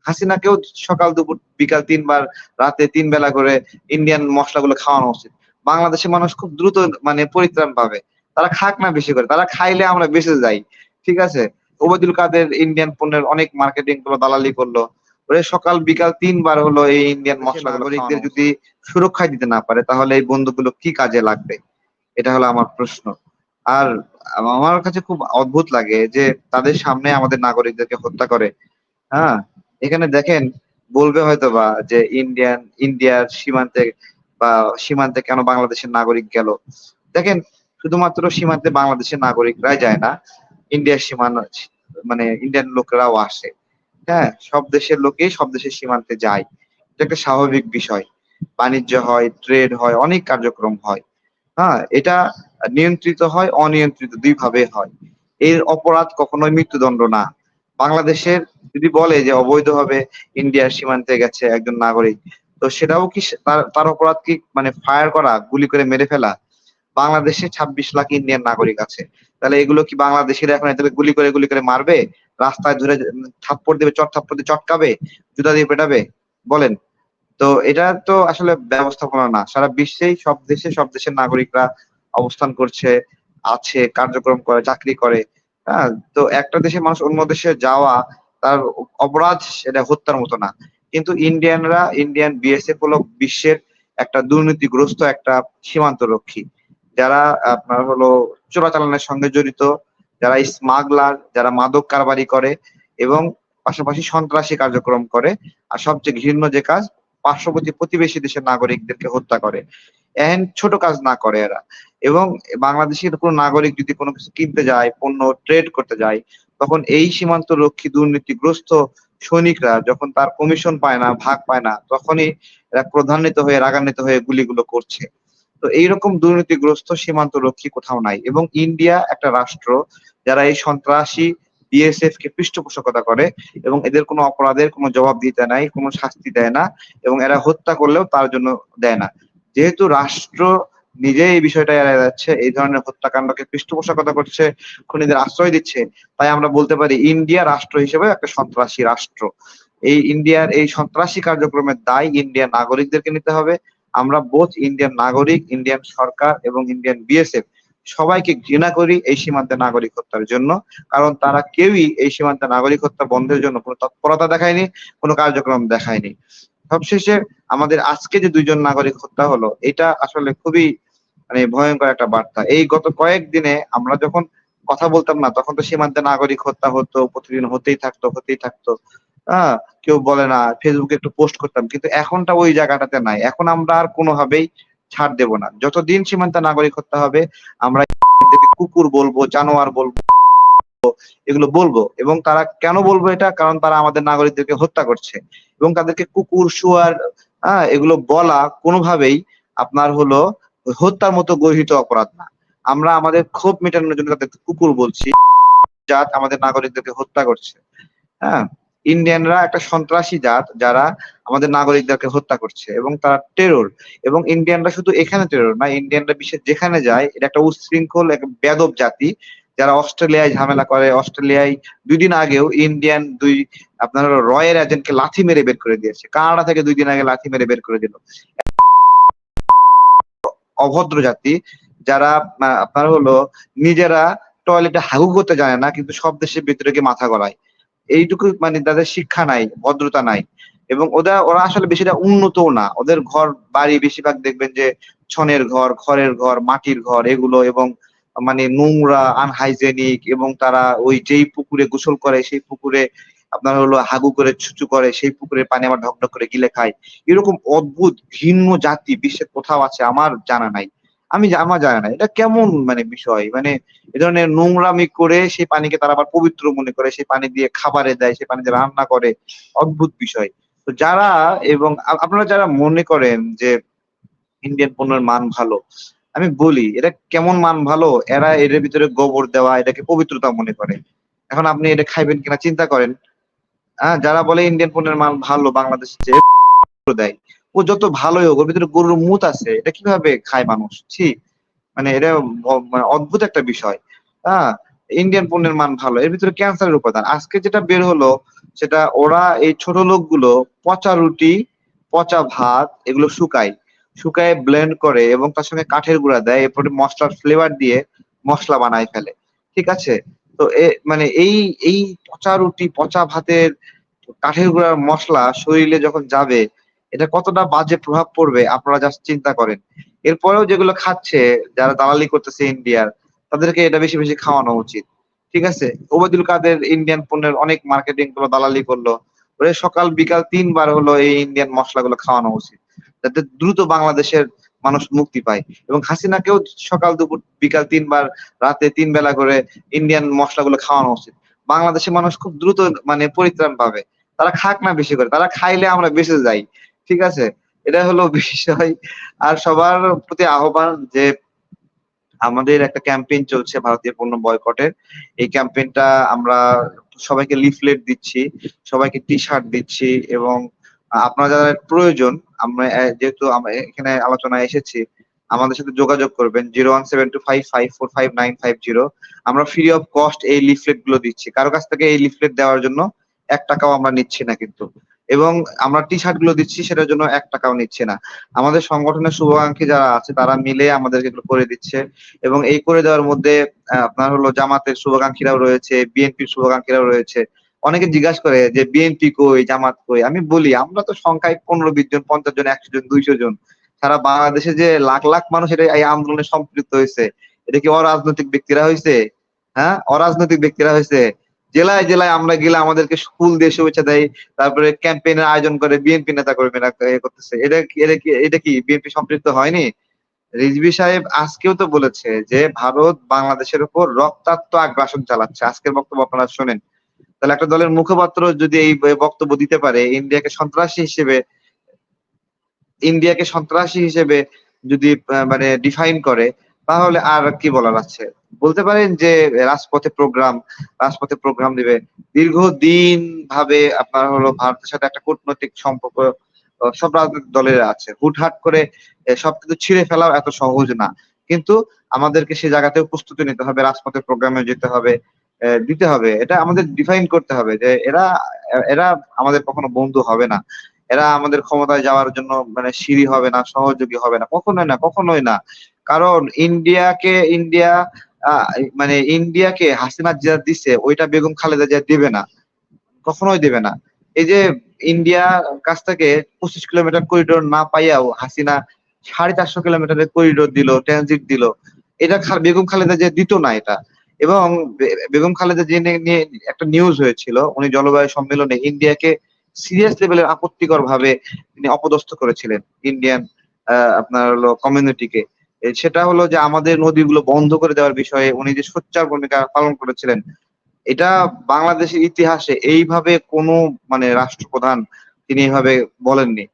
হাসিনাকেও সকাল দুপুর বিকাল ৩ বার, রাতে ৩ বেলা করে ইন্ডিয়ান মসলাগুলো খাওয়ানো উচিত। বাংলাদেশের মানুষ খুব দ্রুত মানে পরিত্রাণ পাবে। তারা খাক না বেশি করে। তারা খাইলে আমরা বেঁচে যাই। ঠিক আছে? ওবায়দুল কাদের ইন্ডিয়ান পণ্যের অনেক মার্কেটিং করলো, দালালি করলো। ওরে সকাল বিকাল ৩ বার হলো এই ইন্ডিয়ান মসলাগুলো নাগরিকদের যদি সুরক্ষা দিতে না পারে তাহলে এই বন্ধুগুলো কি কাজে লাগবে? এটা হলো আমার প্রশ্ন। আর আমার কাছে খুব অদ্ভুত লাগে যে তাদের সামনে আমাদের নাগরিকদেরকে হত্যা করে। হ্যাঁ? এখানে দেখেন বলবে হয়তোবা যে ইন্ডিয়ার সীমান্তে বা সীমান্তে কেন বাংলাদেশের নাগরিক গেল? দেখেন শুধুমাত্র সীমান্তে বাংলাদেশের নাগরিকরাই যায় না। ইন্ডিয়ার সীমানা মানে ইন্ডিয়ান লোকেরাও আসে। হ্যাঁ? সব দেশের লোকেই সব দেশের সীমান্তে যায়। এটা একটা স্বাভাবিক বিষয়। বাণিজ্য হয়, ট্রেড হয়, অনেক কার্যক্রম হয়। হ্যাঁ? এটা নিয়ন্ত্রিত হয়, অনিয়ন্ত্রিত ২ ভাবে হয়। এর অপরাধ কখনোই মৃত্যুদণ্ড না। বাংলাদেশের যদি বলে যে অবৈধভাবে ইন্ডিয়ার সীমান্তে গেছে একজন নাগরিক, তো সেটাও কি তার অপরাধ কি মানে ফায়ার করা, গুলি করে মেরে ফেলা? বাংলাদেশে ২৬ লাখ ইন্ডিয়ান নাগরিক আছে। তাহলে এগুলো কি বাংলাদেশিরা এখন এদেরকে গুলি করে মারবে? রাস্তায় ধরে থাপ্পড় দিবে, চড় থাপ্পড় দিয়ে চটকাবে? জুতা দিয়ে পেটাবে? বলেন। তো এটা তো আসলে ব্যবস্থাপনা না। সারা বিশ্বেই সব দেশে সব দেশের নাগরিকরা অবস্থান করছে, আছে, কার্যক্রম করে, চাকরি করে। হ্যাঁ? তো একটা দেশের মানুষ অন্য দেশে যাওয়া তার অপরাধ সেটা হত্যার মতো না। কিন্তু ইন্ডিয়ান বিএসএফ হলো বিশ্বের একটা দুর্নীতিগ্রস্ত একটা সীমান্তরক্ষী। যারা আপনার হলো চোরাচালানের সঙ্গে জড়িত, যারা স্মাগলার, যারা মাদক কারবারি করে এবং পাশাপাশি সন্ত্রাসী কার্যক্রম করে। আর সবচেয়ে ঘৃণ্য যে কাজ পার্শ্ববর্তী প্রতিবেশী দেশের নাগরিকদেরকে হত্যা করে। ছোট কাজ না করে এরা। এবং বাংলাদেশের কোন নাগরিক যদি কোন কিছু কিনতে যায়, পণ্য ট্রেড করতে যায়, তখন এই সীমান্তরক্ষী দুর্নীতিগ্রস্ত সৈনিকরা যখন তার কমিশন পায় না, ভাগ পায় না, তখনই এরা ক্রোধান্বিত হয়ে রাগান্বিত হয়ে গুলিগুলো করছে। তো এইরকম দুর্নীতিগ্রস্ত সীমান্তরক্ষী কোথাও নাই। এবং ইন্ডিয়া একটা রাষ্ট্র যারা এই সন্ত্রাসী বিএসএফ কে পৃষ্ঠপোষকতা করে এবং এদের কোনো অপরাধের কোনো জবাবদিহিতা নাই, কোনো শাস্তি দেয় না এবং এরা হত্যা করলেও তার জন্য দেয় না। যেহেতু রাষ্ট্র নিজে এই বিষয়টা এড়ায় যাচ্ছে, এই ধরনের হত্যাকাণ্ডকে পৃষ্ঠপোষকতা করছে, খুনিদের আশ্রয় দিচ্ছে, তাই আমরা বলতে পারি ইন্ডিয়া রাষ্ট্র হিসেবে একটা সন্ত্রাসী রাষ্ট্র। এই ইন্ডিয়ার এই সন্ত্রাসী কার্যক্রমের দায় ইন্ডিয়ান নাগরিকদেরকে নিতে হবে। আমরা বোথ ইন্ডিয়ান নাগরিক, ইন্ডিয়ান সরকার এবং ইন্ডিয়ান বিএসএফ সবাইকে ঘৃণা করি এই সীমান্তে নাগরিক হত্যার জন্য। কারণ তারা কেউই এই সীমান্তে নাগরিক হত্যা বন্ধের জন্য কোন তৎপরতা দেখায়নি, কোন কার্যক্রম দেখায়নি। সবশেষে আমাদের আজকে যে ২ জন নাগরিক হত্যা হলো, এটা আসলে খুবই মানে ভয়ংকর একটা বার্তা। এই গত কয়েকদিনে আমরা যখন কথা বলতাম না, তখন তো সীমান্তে নাগরিক হত্যা হতো, প্রতিদিন হতেই থাকতো, হতেই থাকতো। আ কেউ বলে না, ফেসবুকে একটু পোস্ট করতাম। কিন্তু এখনটা ওই জায়গাটাতে নাই। এখন আমরা আর কোনোভাবেই ছাড় দেব না। যতদিন সীমান্তে নাগরিক হত্যা হবে, আমরা এদেরকে কুকুর বলবো, জানোয়ার বলবো, এগুলো বলবো। এবং তারা কেন বলবো এটা? কারণ তারা আমাদের নাগরিকদেরকে হত্যা করছে। এবং তাদেরকে কুকুর, শুয়ার এগুলো বলা কোনোভাবেই আপনার হলো হত্যার মতো গর্হিত অপরাধ না। আমরা আমাদের ক্ষোভ মেটানোর জন্য তাদেরকে কুকুর বলছি, জাত আমাদের নাগরিকদেরকে হত্যা করছে। হ্যাঁ? ইন্ডিয়ানরা একটা সন্ত্রাসী জাত যারা আমাদের নাগরিকদেরকে হত্যা করছে এবং তারা টেরর। এবং ইন্ডিয়ানরা শুধু এখানে টেরর না, ইন্ডিয়ানরা বিশ্বের যেখানে যায় এটা একটা উচ্ছৃঙ্খল এক বেয়াদব জাতি। যারা অস্ট্রেলিয়ায় ঝামেলা করে, অস্ট্রেলিয়ায় ২ দিন আগেও ইন্ডিয়ান ২ আপনার হলো রয়ের এজেন্টকে লাথি মেরে বের করে দিয়েছে। কানাডা থেকে ২ দিন আগে লাথি মেরে বের করে দিল। অভদ্র জাতি যারা আপনার হলো নিজেরা টয়লেটে হাগু করতে জানে না কিন্তু সব দেশের ভেতরে গিয়ে মাথা গলায়। এইটুকু মানে তাদের শিক্ষা নাই, ভদ্রতা নাই। এবং ওরা আসলে বেশিটা উন্নতও না। ওদের ঘর বাড়ি বেশিরভাগ দেখবেন যে ছনের ঘর, খড়ের ঘর, মাটির ঘর এগুলো এবং মানে নোংরা, আনহাইজেনিক এবং তারা ওই যেই পুকুরে গোসল করে সেই পুকুরে আপনার হলো হাগু করে, ছুঁচু করে, সেই পুকুরের পানি আবার ঢক, ঢক করে গিলে খায়। এরকম অদ্ভুত ঘৃণ্য জাতি বিশ্বের কোথাও আছে আমার জানা নাই। আমার জানা নাই। এটা কেমন মানে বিষয়? মানে এ ধরনের নোংরামি করে সেই পানিকে তারা আবার পবিত্র মনে করে, সেই পানি দিয়ে খাবারে দেয়, সেই পানি দিয়ে রান্না করে। অদ্ভুত বিষয়। তো যারা এবং আপনারা যারা মনে করেন যে ইন্ডিয়ান পণ্যের মান ভালো, আমি বলি এটা কেমন মান ভালো? এরা এটার ভিতরে গোবর দেওয়া এটাকে পবিত্রতা মনে করে। এখন আপনি এটা খাইবেন কিনা চিন্তা করেন। যারা বলে ইন্ডিয়ান পণ্যের মান ভালো বাংলাদেশের চেয়ে দেয়। ও যত ভালোই হোক ওর ভিতরে গরুর মুত আছে। এটা কিভাবে খায় মানুষ? ছি! মানে এটা মানে অদ্ভুত একটা বিষয়। হ্যাঁ? ইন্ডিয়ান পণ্যের মান ভালো। এর ভিতরে ক্যান্সারের উপাদান। আজকে যেটা বের হলো সেটা ওরা এই ছোট লোকগুলো পচা রুটি, পচা ভাত এগুলো শুকায়। শুকায়ে ব্লেন্ড করে এবং তার সঙ্গে কাঠের গুঁড়া দেয়। এরপরে মসলার ফ্লেভার দিয়ে মসলা বানায় ফেলে। ঠিক আছে? তো মানে এই পচা রুটি, পচা ভাতের কাঠের গুঁড়ার মসলা শরীরে যখন যাবে, এটা কতটা বাজে প্রভাব পড়বে আপনারা জাস্ট চিন্তা করেন। এরপরেও যেগুলো খাচ্ছে, যারা দালালি করতেছে ইন্ডিয়ার, তাদেরকে এটা বেশি, বেশি খাওয়ানো উচিত। ঠিক আছে? ওবায়দুল কাদের ইন্ডিয়ান পণ্যের অনেক মার্কেটিং করলো, দালালি করলো। ওরে সকাল বিকাল ৩ বার হলো এই ইন্ডিয়ান মসলাগুলো খাওয়ানো উচিত। যাতে দ্রুত বাংলাদেশের মানুষ মুক্তি পায়। এবং হাসিনাকেও সকাল, দুপুর, বিকাল ৩ বার, রাতে ৩ বেলা করে ইন্ডিয়ান মসলাগুলো খাওয়ানো উচিত। বাংলাদেশের মানুষ খুব দ্রুত মানে পরিত্রাণ পাবে। তারা খাক না বেশি করে। তারা খাইলে আমরা বেঁচে যাই। ঠিক আছে? এটা হলো বিষয়। আর সবার প্রতি আহ্বান যে আমাদের একটা ক্যাম্পেইন চলছে ভারতীয় পণ্য বয়কটের। এই ক্যাম্পেইনটা আমরা সবাইকে লিফলেট দিচ্ছি, সবাইকে টি-শার্ট দিচ্ছি এবং আপনার যারা প্রয়োজন আমরা যেহেতু আমরা এখানে আলোচনায় এসেছি, আমাদের সাথে যোগাযোগ করবেন 017255454950 আমরা ফ্রি অফ কস্ট এই লিফলেট গুলো দিচ্ছি। কারো কাছ থেকে এই লিফলেট দেওয়ার জন্য ৳১ ও আমরা নিচ্ছি না কিন্তু। এবং আমরা টি-শার্ট গুলো দিচ্ছি সেটার জন্য ৳১ ও নিচ্ছি না। আমাদের সংগঠনের শুভাকাঙ্ক্ষী যারা আছে তারা মিলে আমাদেরকে এগুলো করে দিচ্ছে এবং এই করে দেওয়ার মধ্যে আপনার হলো জামাতের শুভাকাঙ্ক্ষীরাও রয়েছে, বিএনপির শুভাকাঙ্ক্ষীরাও রয়েছে। অনেকে জিজ্ঞাসা করে যে বিএনপি কই, জামাত কই? আমি বলি আমরা তো সংখ্যায় ১৫-২০ জন, ৫০ জন, ১০০ জন, ২০০ জন। সারা বাংলাদেশে যে লাখ, লাখ মানুষ এই আন্দোলনে সম্পৃক্ত হইছে, এটা কি অরাজনৈতিক ব্যক্তিরা হইছে? হ্যাঁ? অরাজনৈতিক ব্যক্তিরা হইছে। জেলায়, জেলায় আমরা গেলে আমাদেরকে ফুল দিয়ে শুভেচ্ছা দেয়। তারপরে ক্যাম্পেইনের আয়োজন করে বিএনপি নেতাকর্মীরা করতেছে। এটা কি বিএনপি সম্পৃক্ত হয়নি? রিজভী সাহেব আজকেও তো বলেছে যে ভারত বাংলাদেশের উপর রক্তাক্ত আগ্রাসন চালাচ্ছে। আজকের বক্তব্য আপনারা শোনেন। তাহলে একটা দলের মুখপাত্র যদি এই বক্তব্য দিতে পারে, ইন্ডিয়াকে সন্ত্রাসী হিসেবে যদি মানে ডিফাইন করে, তাহলে আর কি বলার আছে? বলতে পারেন যে রাজপথে প্রোগ্রাম দিবে। দীর্ঘদিন ভাবে আপনার হলো ভারতের সাথে একটা কূটনৈতিক সম্পর্ক সব রাজনৈতিক দলের আছে। হুটহাট করে সবকিছু ছিঁড়ে ফেলাও এত সহজ না। কিন্তু আমাদেরকে সে জায়গাতেও প্রস্তুতি নিতে হবে, রাজপথের প্রোগ্রামে যেতে হবে, দিতে হবে। এটা আমাদের ডিফাইন করতে হবে যে এরা আমাদের কখনো বন্ধু হবে না। এরা আমাদের ক্ষমতায় যাওয়ার জন্য মানে সিঁড়ি হবে না, সহযোগী হবে না। কখনোই না, কখনোই না। কারণ আ ইন্ডিয়াকে হাসিনা যা দিছে ওইটা বেগম খালেদা জিয়া দিবে না। কখনোই দেবে না। এই যে ইন্ডিয়া কাছ থেকে ২৫ কিলোমিটার করিডোর না পাইয়াও হাসিনা ৪৫০ কিলোমিটারের করিডোর দিল, ট্রানজিট দিল। এটা বেগম খালেদা জিয়া দিত না এটা। এবং বেগম খালেদা জিয়া নিয়ে একটা নিউজ হয়েছিল। উনি জলবায়ু সম্মেলনে ইন্ডিয়াকে সিরিয়াস লেভেলের আপত্তিকর ভাবে তিনি অপদস্থ করেছিলেন ইন্ডিয়ান আপনার হলো কমিউনিটিকে। সেটা হলো যে আমাদের নদীগুলো বন্ধ করে দেওয়ার বিষয়ে উনি যে সোচ্চার ভূমিকা পালন করেছিলেন। এটা বাংলাদেশের ইতিহাসে এইভাবে কোনো মানে রাষ্ট্রপ্রধান তিনি এভাবে বলেননি।